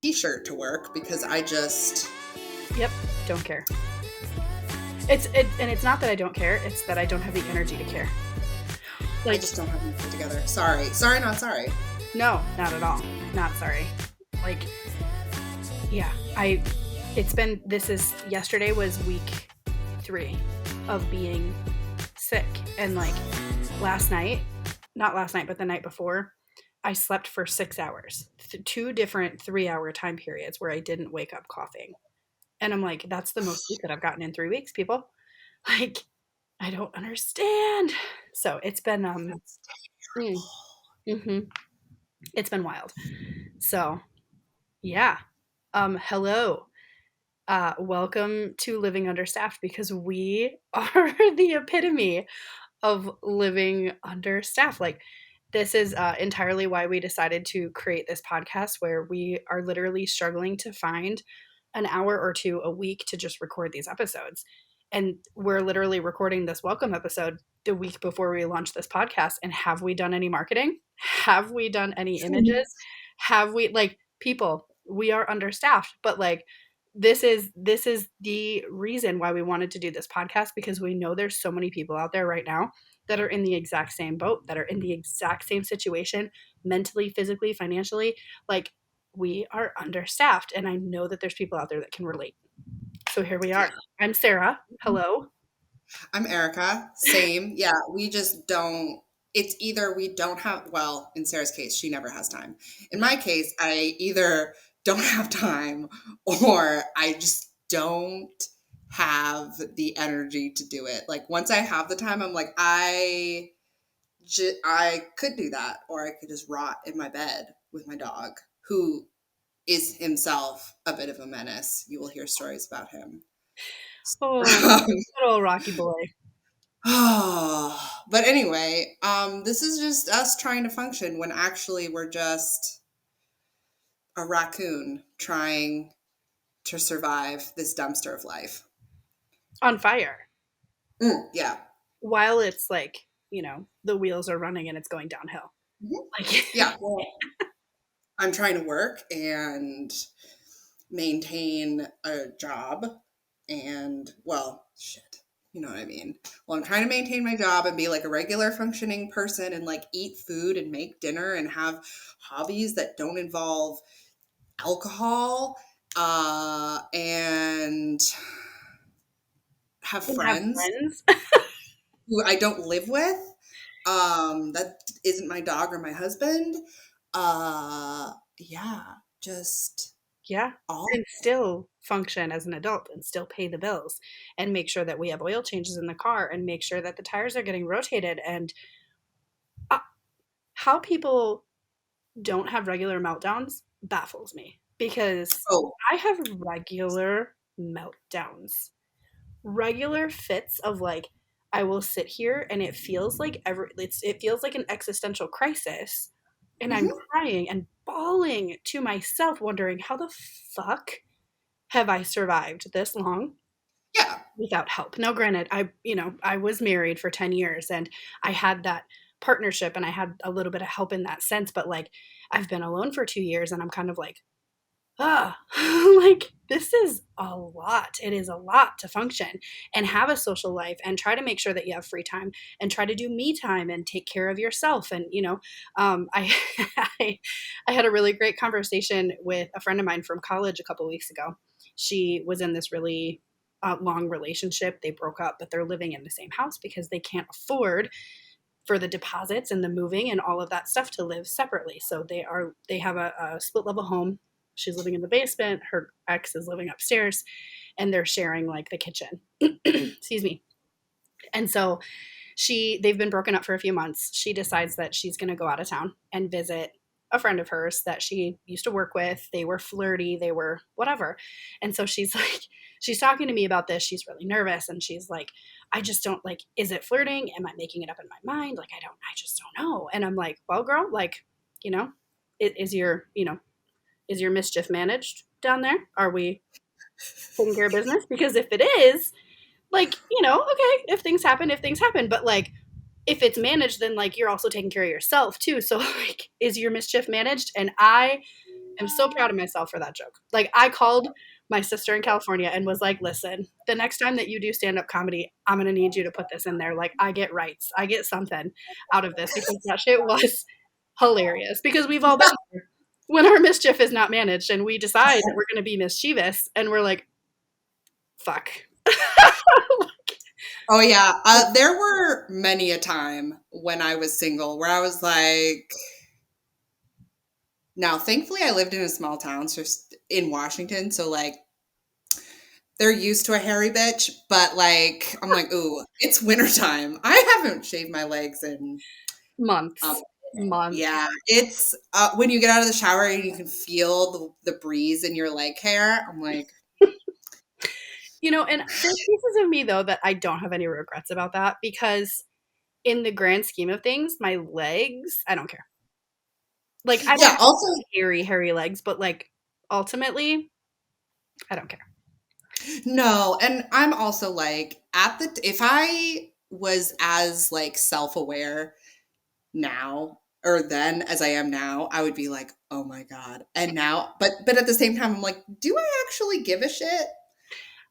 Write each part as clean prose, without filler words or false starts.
t-shirt to work because I just... Yep, don't care. And it's not that I don't care, it's that I don't have the energy to care. I just don't have anything together. Sorry, not sorry. No, not at all. Not sorry. Like, yeah, yesterday was week 3 of being sick. And like not last night, but the night before, I slept for 6 hours, 2 different 3-hour time periods where I didn't wake up coughing. And I'm like, that's the most sleep that I've gotten in 3 weeks, people. Like, I don't understand. So it's been, it's been wild. So yeah. Hello. Welcome to Living Understaffed, because we are the epitome of living understaffed. Like, this is entirely why we decided to create this podcast, where we are literally struggling to find an hour or 2 a week to just record these episodes. And we're literally recording this welcome episode the week before we launch this podcast. And have we done any marketing? Have we done any images? Have we, like, people, we are understaffed, but like, this is the reason why we wanted to do this podcast, because we know there's so many people out there right now that are in the exact same boat, that are in the exact same situation, mentally, physically, financially. Like, we are understaffed, and I know that there's people out there that can relate. So here we are. I'm Sarah. Hello. I'm Erika. Same. Yeah, we just don't. It's either we don't have, well, in Sarah's case, she never has time. In my case, I either don't have time or I just don't have the energy to do it. Like, once I have the time, I'm like, I could do that, or I could just rot in my bed with my dog, who is himself a bit of a menace. You will hear stories about him. Oh, good old Rocky boy. But anyway, this is just us trying to function when actually we're just a raccoon trying to survive this dumpster of life. On fire. Yeah. While it's like, the wheels are running and it's going downhill. Mm-hmm. Like, yeah. Well, I'm trying to work and maintain a job and, well, shit. You know what I mean? Well, I'm trying to maintain my job and be like a regular functioning person and like eat food and make dinner and have hobbies that don't involve alcohol and have friends who I don't live with. That isn't my dog or my husband. And still function as an adult and still pay the bills and make sure that we have oil changes in the car and make sure that the tires are getting rotated. And how people don't have regular meltdowns baffles me, because I have regular meltdowns, regular fits of like, I will sit here and it feels like it feels like an existential crisis, and I'm crying and bawling to myself, wondering how the fuck have I survived this long? Yeah. Without help. Now, granted, I was married for 10 years and I had that partnership and I had a little bit of help in that sense, but like, I've been alone for 2 years and I'm kind of like, like, this is a lot. It is a lot to function and have a social life and try to make sure that you have free time and try to do me time and take care of yourself. And, I had a really great conversation with a friend of mine from college a couple weeks ago. She was in this really long relationship. They broke up, but they're living in the same house because they can't afford for the deposits and the moving and all of that stuff to live separately. So they have a split level home. She's living in the basement. Her ex is living upstairs, and they're sharing like the kitchen. Excuse me. And so they've been broken up for a few months. She decides that she's going to go out of town and visit a friend of hers that she used to work with. They were flirty. They were whatever. And so she's talking to me about this. She's really nervous. And she's like, I just don't, like, is it flirting? Am I making it up in my mind? Like, I just don't know. And I'm like, well, girl, like, is your mischief managed down there? Are we taking care of business? Because if it is, like, okay, if things happen, but like, if it's managed, then like, you're also taking care of yourself too. So like, is your mischief managed? And I I'm so proud of myself for that joke. Like, I called my sister in California and was like, listen, the next time that you do stand up comedy, I'm going to need you to put this in there. Like, I get rights. I get something out of this because that shit was hilarious. Because we've all been there when our mischief is not managed and we decide that we're going to be mischievous and we're like, fuck. Oh yeah, there were many a time when I was single where I was like, now thankfully I lived in a small town, so in Washington, so like they're used to a hairy bitch, but like I'm like, ooh, it's wintertime. I haven't shaved my legs in um Months. Months. yeah, it's when you get out of the shower and you can feel the breeze in your leg hair. I'm like, You know, and there's pieces of me though that I don't have any regrets about that because in the grand scheme of things, my legs, I don't care. Like I don't yeah. have Also, hairy, hairy legs, but like ultimately, I don't care. no, and I'm also like if I was as like self-aware now or then as I am now, I would be like, "Oh my god." And now but at the same time I'm like, "Do I actually give a shit?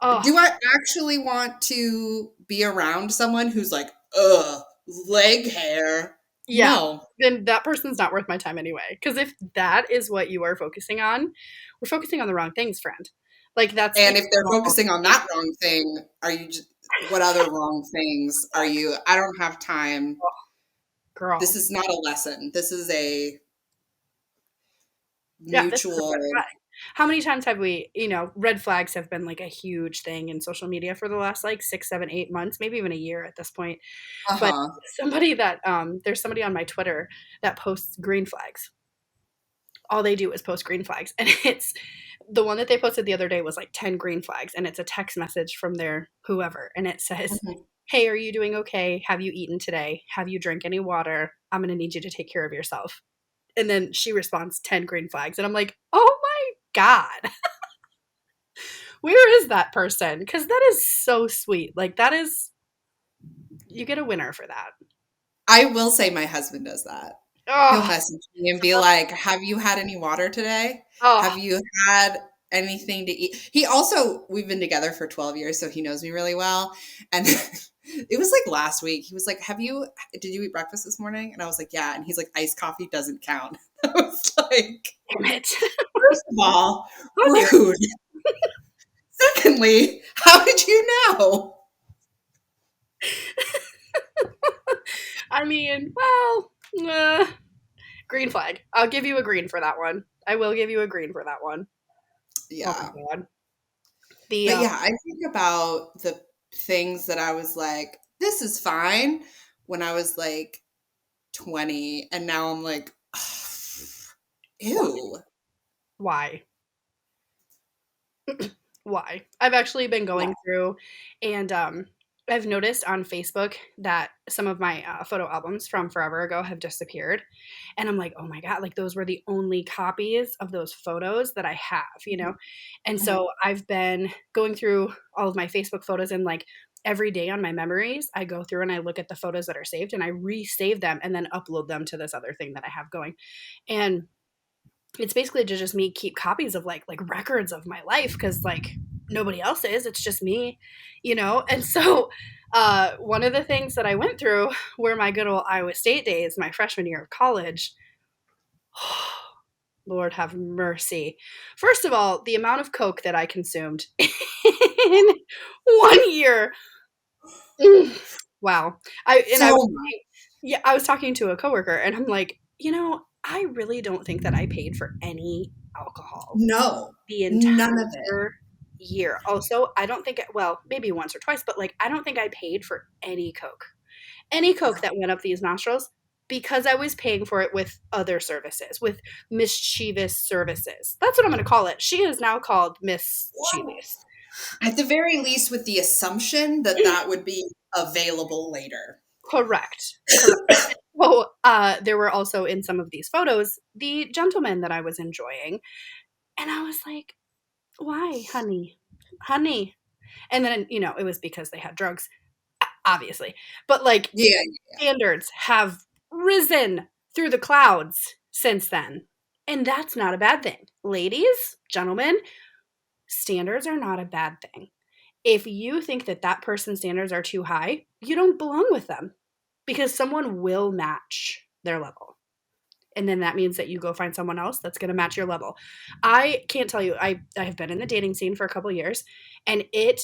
Oh, Do I actually want to be around someone who's like, ugh, leg hair?" yeah. No. Then that person's not worth my time anyway. Because if that is what you are focusing on, we're focusing on the wrong things, friend. Like that's the And if they're wrong focusing on thing. that wrong thing, are you just, what other wrong things are you? I don't have time. This Girl. is not a lesson. This is a Yeah, this is a mutual. red flag. How many times have we, red flags have been like a huge thing in social media for the last like 6, 7, 8 months, maybe even a year at this point. But Uh-huh. there's somebody on my Twitter that posts green flags. All they do is post green flags. And it's the one that they posted the other day was like 10 green flags. And it's a text message from their whoever. And it says, Mhm. hey, are you doing okay? Have you eaten today? Have you drank any water? I'm going to need you to take care of yourself. And then she responds 10 green flags. And I'm like, oh my God, where is that person? Because that is so sweet. Like, that is, you get a winner for that. I will say my husband does that. He'll Oh, message me and be like, "Have you had any water today? oh, Have you had anything to eat?" He also, we've been together for 12 years, so he knows me really well. And it was like last week. He was like, did you eat breakfast this morning? And I was like, yeah. And he's like, iced coffee doesn't count. I was like, damn it. first of all, How dare rude. Secondly, how did you know? I mean, well, uh, green flag. I'll give you a green for that one. I will give you a green for that one. Oh my Yeah. God. The But yeah, I think about the things that I was like, this is fine when I was like 20, and now I'm like, why? ew. Why? Why? I've actually been Yeah. going through and I've noticed on Facebook that some of my photo albums from forever ago have disappeared. And I'm like, oh my God, like those were the only copies of those photos that I have. And Mhm. so I've been going through all of my Facebook photos and like every day on my memories, I go through and I look at the photos that are saved and I resave them and then upload them to this other thing that I have going. And it's basically to just me keep copies of like records of my life because like nobody else is, it's just me. And so one of the things that I went through were my good old Iowa State days, my freshman year of college. Lord have mercy. First of all, the amount of coke that I consumed in 1 year. Mm, wow. I So was much. yeah, I was talking to a coworker and I'm like, I really don't think that I paid for any alcohol No, the none of it. entire year. Also, I don't think, well, maybe once or twice, but like, I don't think I paid for any Coke No. that went up these nostrils because I was paying for it with other services, with mischievous services. That's what I'm going to call it. She is now called mischievous. At the very least, with the assumption that that would be available later. Correct. Correct. Well, there were also in some of these photos the gentlemen that I was enjoying. And I was like, why, honey? Honey. And then, it was because they had drugs, obviously. But like Yeah. standards have risen through the clouds since then. And that's not a bad thing. ladies, gentlemen, standards are not a bad thing. If you think that that person's standards are too high, you don't belong with them because someone will match their level. And then that means that you go find someone else that's going to match your level. I can't tell you, I have been in the dating scene for a couple of years, and it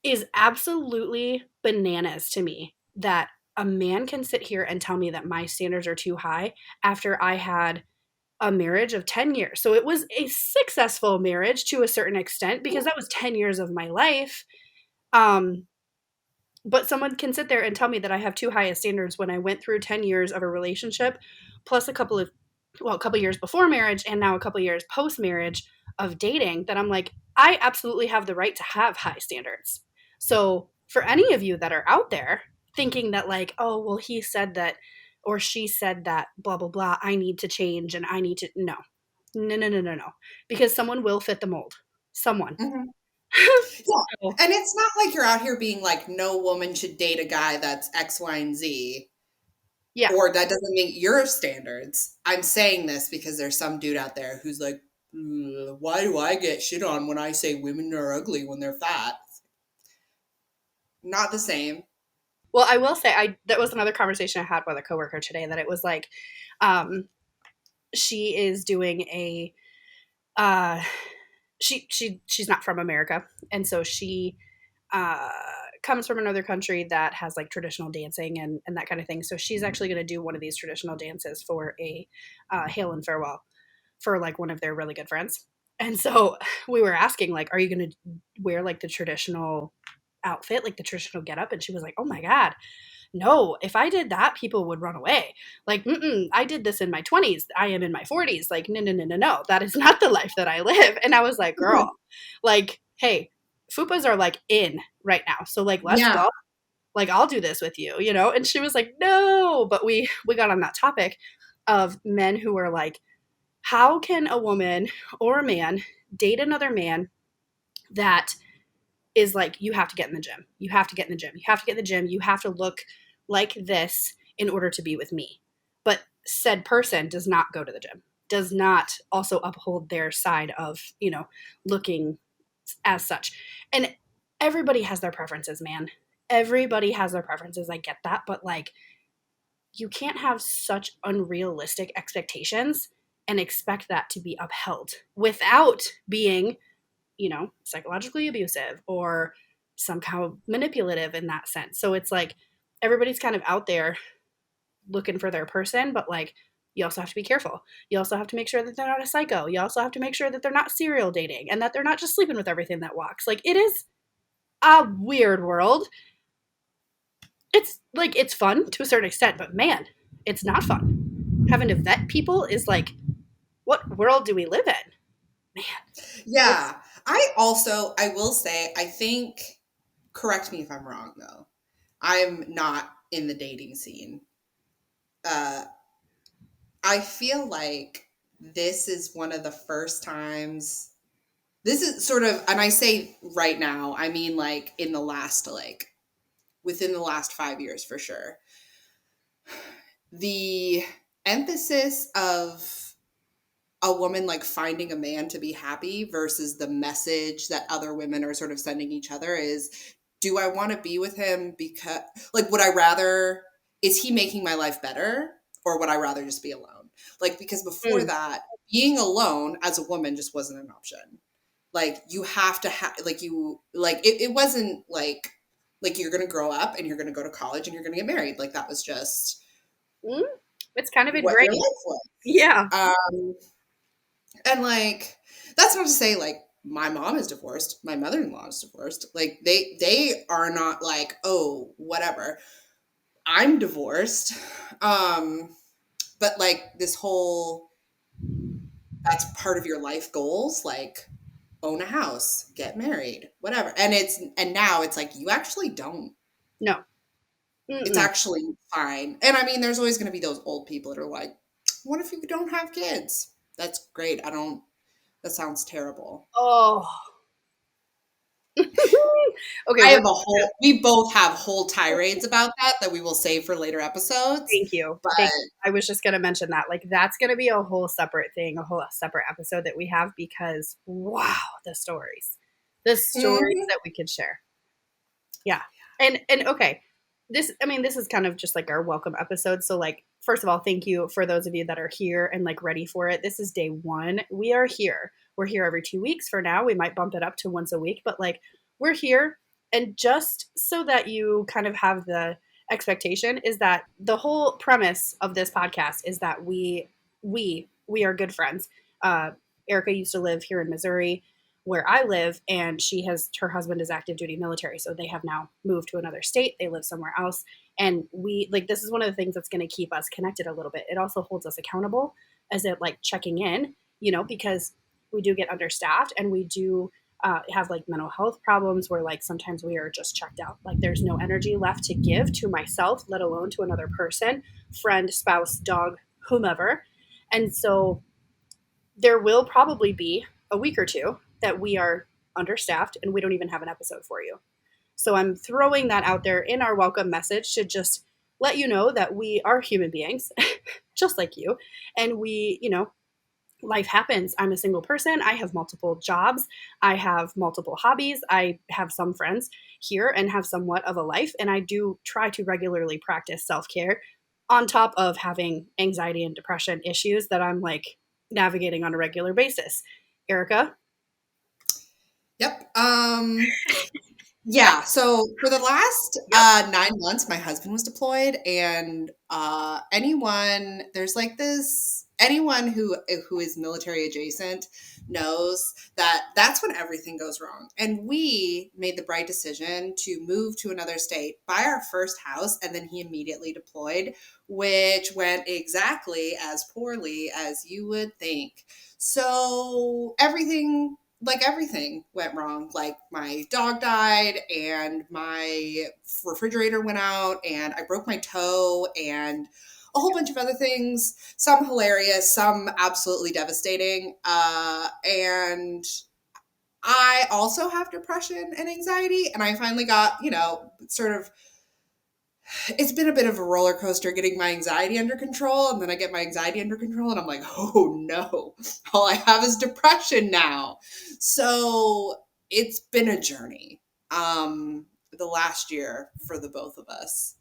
is absolutely bananas to me that a man can sit here and tell me that my standards are too high after I had a marriage of 10 years. So it was a successful marriage to a certain extent because that was 10 years of my life. Um, but someone can sit there and tell me that I have too high of standards when I went through 10 years of a relationship, plus a couple years before marriage and now a couple years post marriage of dating, that I'm like, I absolutely have the right to have high standards. So for any of you that are out there thinking that, like, oh, well, he said that or she said that, blah, blah, blah, I need to change and I need to, no, no, no, no, no, no, because someone will fit the mold. Someone. Mhm. So, Yeah. And it's not like you're out here being like, no woman should date a guy that's X, Y, and Z, yeah. or that doesn't meet your standards. I'm saying this because there's some dude out there who's like, why do I get shit on when I say women are ugly when they're fat? Not the same. Well, I will say I that was another conversation I had with a coworker today, that it was like, um, she is doing a uh, she's not from America, and so she uh, comes from another country that has like traditional dancing and that kind of thing. So she's actually going to do one of these traditional dances for a hail and farewell for like one of their really good friends. And so we were asking, like, are you going to wear like the traditional outfit, like the traditional getup? And she was like, oh my God, no, if I did that, people would run away. Like, I did this in my 20s. I am in my 40s. Like, no, no, no, no, no. That is not the life that I live. And I was like, girl, like, hey, fupas are like in right now. So like, let's Yeah. go. Like, I'll do this with you, you know? And she was like, no. But we got on that topic of men who are like, how can a woman or a man date another man that is like, you have to get in the gym. You have to get in the gym. You have to get in the gym. You have to look like this in order to be with me. But said person does not go to the gym, does not also uphold their side of, looking as such. And everybody has their preferences, man. Everybody has their preferences. I get that. But like, you can't have such unrealistic expectations and expect that to be upheld without being, psychologically abusive or somehow manipulative in that sense. So it's like everybody's kind of out there looking for their person, but like, you also have to be careful. You also have to make sure that they're not a psycho. You also have to make sure that they're not serial dating and that they're not just sleeping with everything that walks. Like, it is a weird world. It's like, it's fun to a certain extent, but man, it's not fun. Having to vet people is like, what world do we live in? Man, it's Yeah. I will say, I think, correct me if I'm wrong though. I'm not in the dating scene. Uh, I feel like this is one of the first times, this is sort of, and I say right now, I mean like in the last, like within the last 5 years for sure. The emphasis of a woman like finding a man to be happy versus the message that other women are sort of sending each other is, do I want to be with him because, like, would I rather, is he making my life better, or would I rather just be alone? Like, because before mm, that, being alone as a woman just wasn't an option. Like, you have to have, like, it wasn't like you're going to grow up and you're going to go to college and you're going to get married. Like, that was just mm, it's kind of what your ingrained. life was. Yeah. And like, that's not to say like my mom is divorced, my mother-in-law is divorced. Like they are not like, oh, whatever. I'm divorced. Um, but like this whole, that's part of your life goals, like own a house, get married, whatever. And now it's like you actually don't. No. It's Mm-mm. actually fine. And I mean, there's always going to be those old people that are like, what if you don't have kids? That's great. I don't, that sounds terrible. Oh, Okay, I we're have a whole, we both have whole tirades about that we will save for later episodes. thank you. But Thank you. I was just going to mention that. Like, that's going to be a whole separate thing, a whole separate episode that we have because, wow, the stories mhm. that we could share. Yeah. And okay. This is kind of just like our welcome episode. So like first of all, thank you for those of you that are here and like ready for it. This is day 1. We are here. We're here every 2 weeks for now. We might bump it up to once a week, but like we're here, and just so that you kind of have the expectation is that the whole premise of this podcast is that we are good friends. Erika used to live here in Missouri where I live, and her husband is active duty military, so they have now moved to another state. They live somewhere else, and we like this is one of the things that's going to keep us connected a little bit. It also holds us accountable as it like checking in, because we do get understaffed, and we do have like mental health problems where like sometimes we are just checked out. Like there's no energy left to give to myself, let alone to another person, friend, spouse, dog, whomever. And so there will probably be a week or two that we are understaffed and we don't even have an episode for you. So I'm throwing that out there in our welcome message to just let you know that we are human beings, just like you. And life happens. I'm a single person. I have multiple jobs. I have multiple hobbies. I have some friends here and have somewhat of a life. And I do try to regularly practice self care on top of having anxiety and depression issues that I'm like navigating on a regular basis. Erika? Yep. Yeah. So for the last Yep. 9 months, my husband was deployed, and anyone who is military adjacent knows that that's when everything goes wrong. And we made the bright decision to move to another state, buy our first house, and then he immediately deployed, which went exactly as poorly as you would think. So everything went wrong. Like my dog died, and my refrigerator went out, and I broke my toe, and a whole bunch of other things, some hilarious, some absolutely devastating. And I also have depression and anxiety, and I finally got, sort of, it's been a bit of a roller coaster getting my anxiety under control, and then I get my anxiety under control and I'm like, oh no, all I have is depression now. So it's been a journey, the last year for the both of us,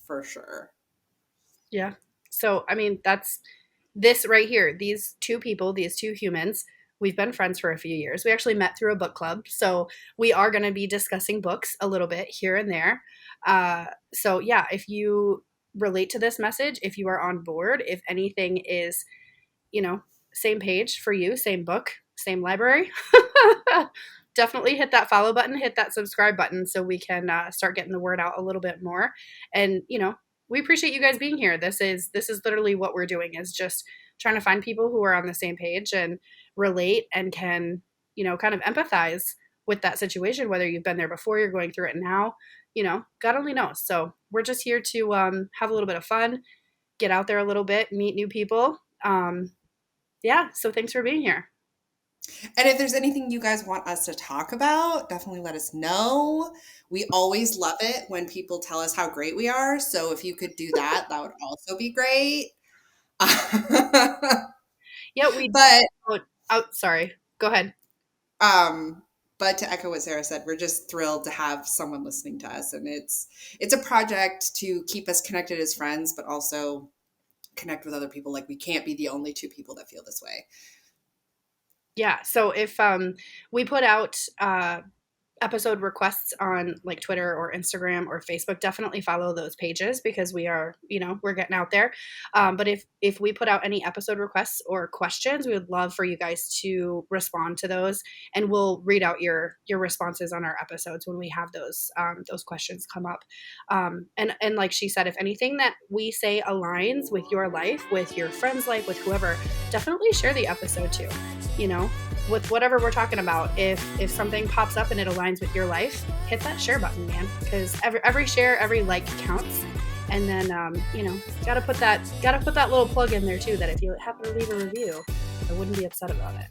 for sure. Yeah. So, that's this right here. These two people, these two humans, we've been friends for a few years. We actually met through a book club. So, we are going to be discussing books a little bit here and there. So, yeah, if you relate to this message, if you are on board, if anything is, you know, same page for you, same book, same library, definitely hit that follow button, hit that subscribe button so we can start getting the word out a little bit more. And, we appreciate you guys being here. This is literally what we're doing is just trying to find people who are on the same page and relate and can, kind of empathize with that situation, whether you've been there before, you're going through it now, God only knows. So we're just here to have a little bit of fun, get out there a little bit, meet new people. Yeah, so thanks for being here. And if there's anything you guys want us to talk about, definitely let us know. We always love it when people tell us how great we are. So if you could do that, that would also be great. Yeah, we. but Oh, sorry. Go ahead. um but to echo what Sarah said, we're just thrilled to have someone listening to us, and it's a project to keep us connected as friends, but also connect with other people. Like we can't be the only two people that feel this way. Yeah. So if we put out episode requests on like Twitter or Instagram or Facebook, definitely follow those pages because we are, we're getting out there. But if we put out any episode requests or questions, we would love for you guys to respond to those, and we'll read out your responses on our episodes when we have those questions come up. And like she said, if anything that we say aligns with your life, with your friend's life, with whoever, definitely share the episode too. With whatever we're talking about, if something pops up and it aligns with your life, hit that share button, man, because every share, every like counts. And then gotta put that little plug in there too, that if you happen to leave a review, I wouldn't be upset about it.